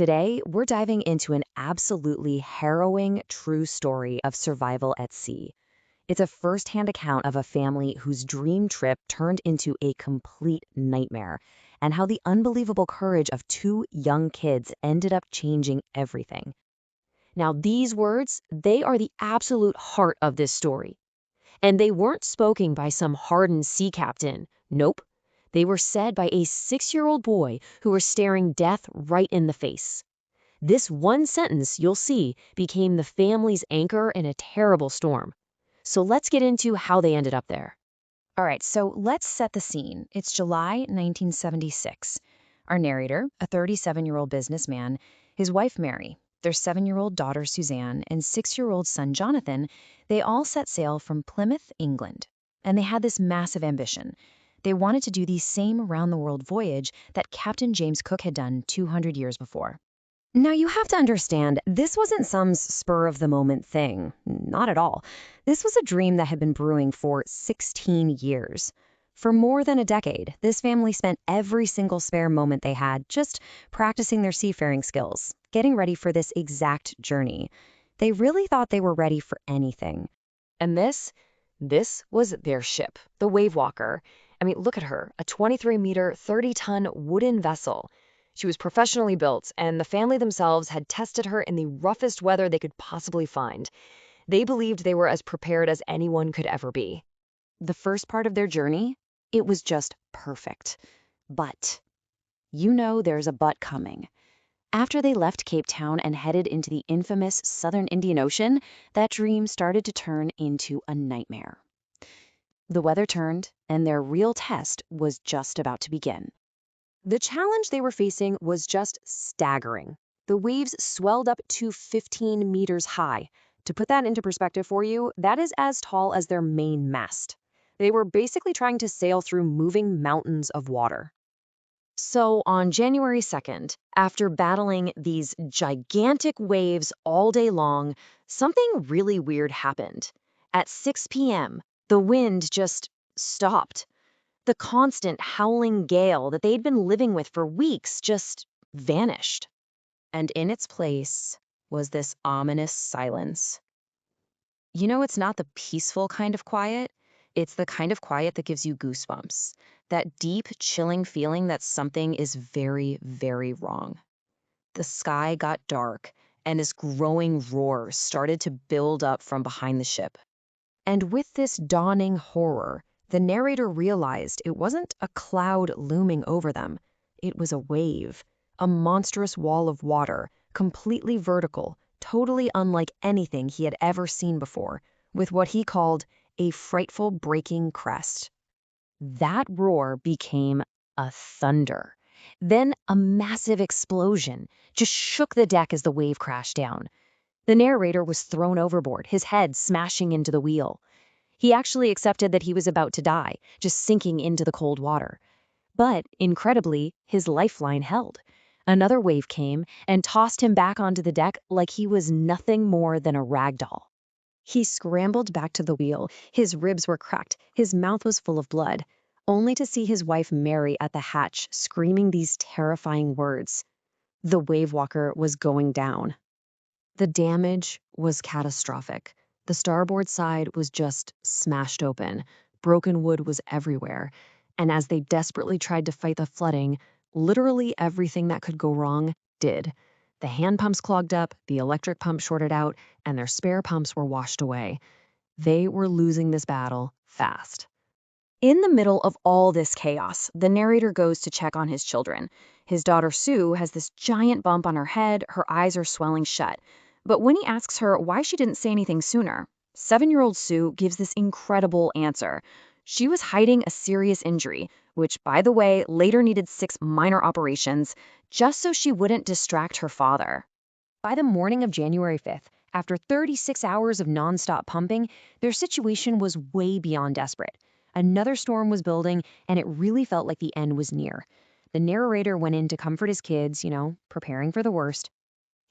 Today, we're diving into an absolutely harrowing true story of survival at sea. It's a firsthand account of a family whose dream trip turned into a complete nightmare, and how the unbelievable courage of two young kids ended up changing everything. Now, these words, they are the absolute heart of this story. And they weren't spoken by some hardened sea captain. Nope. They were said by a 6-year-old boy who was staring death right in the face. This one sentence, you'll see, became the family's anchor in a terrible storm. So let's get into how they ended up there. All right, so let's set the scene. It's July 1976. Our narrator, a 37-year-old businessman, his wife Mary, their 7-year-old daughter Suzanne, and 6-year-old son Jonathan, they all set sail from Plymouth, England. And they had this massive ambition. They wanted to do the same around-the-world voyage that Captain James Cook had done 200 years before. Now, you have to understand, this wasn't some spur-of-the-moment thing. Not at all. This was a dream that had been brewing for 16 years. For more than a decade, this family spent every single spare moment they had just practicing their seafaring skills, getting ready for this exact journey. They really thought they were ready for anything. And this was their ship, the Wave Walker. I mean, look at her, a 23-meter, 30-ton wooden vessel. She was professionally built, and the family themselves had tested her in the roughest weather they could possibly find. They believed they were as prepared as anyone could ever be. The first part of their journey, it was just perfect. But, there's a but coming. After they left Cape Town and headed into the infamous Southern Indian Ocean, that dream started to turn into a nightmare. The weather turned, and their real test was just about to begin. The challenge they were facing was just staggering. The waves swelled up to 15 meters high. To put that into perspective for you, that is as tall as their main mast. They were basically trying to sail through moving mountains of water. So on January 2nd, after battling these gigantic waves all day long, something really weird happened. At 6 p.m., the wind just stopped. The constant howling gale that they'd been living with for weeks just vanished. And in its place was this ominous silence. It's not the peaceful kind of quiet. It's the kind of quiet that gives you goosebumps. That deep, chilling feeling that something is very, very wrong. The sky got dark, and this growing roar started to build up from behind the ship. And with this dawning horror, the narrator realized it wasn't a cloud looming over them. It was a wave, a monstrous wall of water, completely vertical, totally unlike anything he had ever seen before, with what he called a frightful breaking crest. That roar became a thunder. Then a massive explosion just shook the deck as the wave crashed down. The narrator was thrown overboard, his head smashing into the wheel. He actually accepted that he was about to die, just sinking into the cold water. But, incredibly, his lifeline held. Another wave came and tossed him back onto the deck like he was nothing more than a rag doll. He scrambled back to the wheel, his ribs were cracked, his mouth was full of blood, only to see his wife Mary at the hatch screaming these terrifying words. The Wave Walker was going down. The damage was catastrophic. The starboard side was just smashed open. Broken wood was everywhere. And as they desperately tried to fight the flooding, literally everything that could go wrong did. The hand pumps clogged up, the electric pump shorted out, and their spare pumps were washed away. They were losing this battle fast. In the middle of all this chaos, the narrator goes to check on his children. His daughter Sue has this giant bump on her head, her eyes are swelling shut. But when he asks her why she didn't say anything sooner, 7-year-old Sue gives this incredible answer. She was hiding a serious injury, which, by the way, later needed 6 minor operations, just so she wouldn't distract her father. By the morning of January 5th, after 36 hours of nonstop pumping, their situation was way beyond desperate. Another storm was building, and it really felt like the end was near. The narrator went in to comfort his kids, preparing for the worst.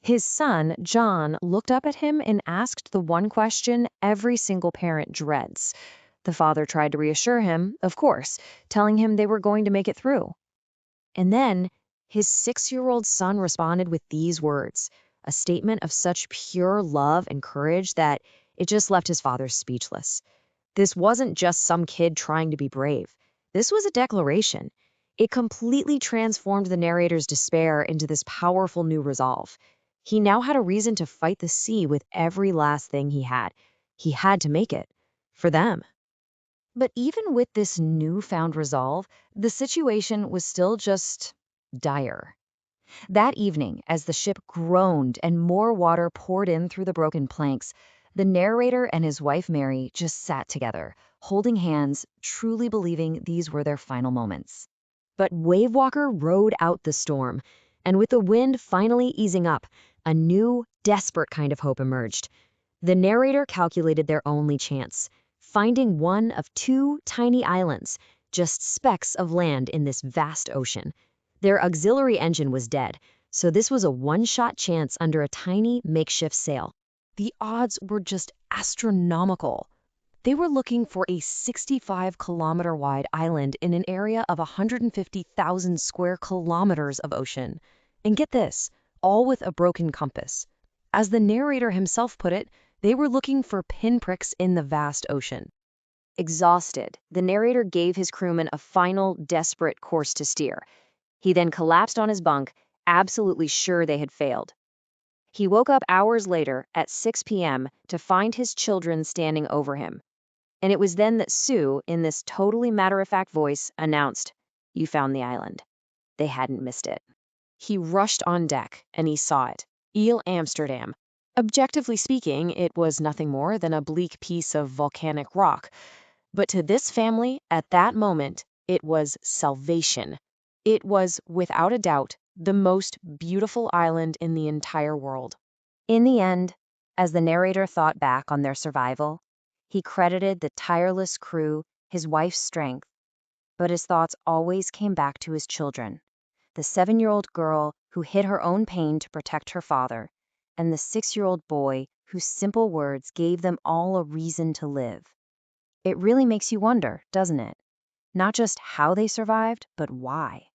His son, John, looked up at him and asked the one question every single parent dreads. The father tried to reassure him, of course, telling him they were going to make it through. And then His 6-year-old son responded with these words, a statement of such pure love and courage that it just left his father speechless. This wasn't just some kid trying to be brave. This was a declaration. It completely transformed the narrator's despair into this powerful new resolve. He now had a reason to fight the sea with every last thing he had. He had to make it. For them. But even with this newfound resolve, the situation was still just dire. That evening, as the ship groaned and more water poured in through the broken planks, the narrator and his wife Mary just sat together, holding hands, truly believing these were their final moments. But Wavewalker rode out the storm, and with the wind finally easing up, a new, desperate kind of hope emerged. The narrator calculated their only chance, finding one of 2 tiny islands, just specks of land in this vast ocean. Their auxiliary engine was dead, so this was a one-shot chance under a tiny makeshift sail. The odds were just astronomical. They were looking for a 65-kilometer-wide island in an area of 150,000 square kilometers of ocean. And get this, all with a broken compass. As the narrator himself put it, they were looking for pinpricks in the vast ocean. Exhausted, the narrator gave his crewmen a final, desperate course to steer. He then collapsed on his bunk, absolutely sure they had failed. He woke up hours later at 6 p.m. to find his children standing over him. And it was then that Sue, in this totally matter-of-fact voice, announced, "You found the island." They hadn't missed it. He rushed on deck, and he saw it. Ile Amsterdam. Objectively speaking, it was nothing more than a bleak piece of volcanic rock. But to this family, at that moment, it was salvation. It was, without a doubt, the most beautiful island in the entire world. In the end, as the narrator thought back on their survival, he credited the tireless crew, his wife's strength, but his thoughts always came back to his children, the 7-year-old girl who hid her own pain to protect her father, and the 6-year-old boy whose simple words gave them all a reason to live. It really makes you wonder, doesn't it? Not just how they survived, but why.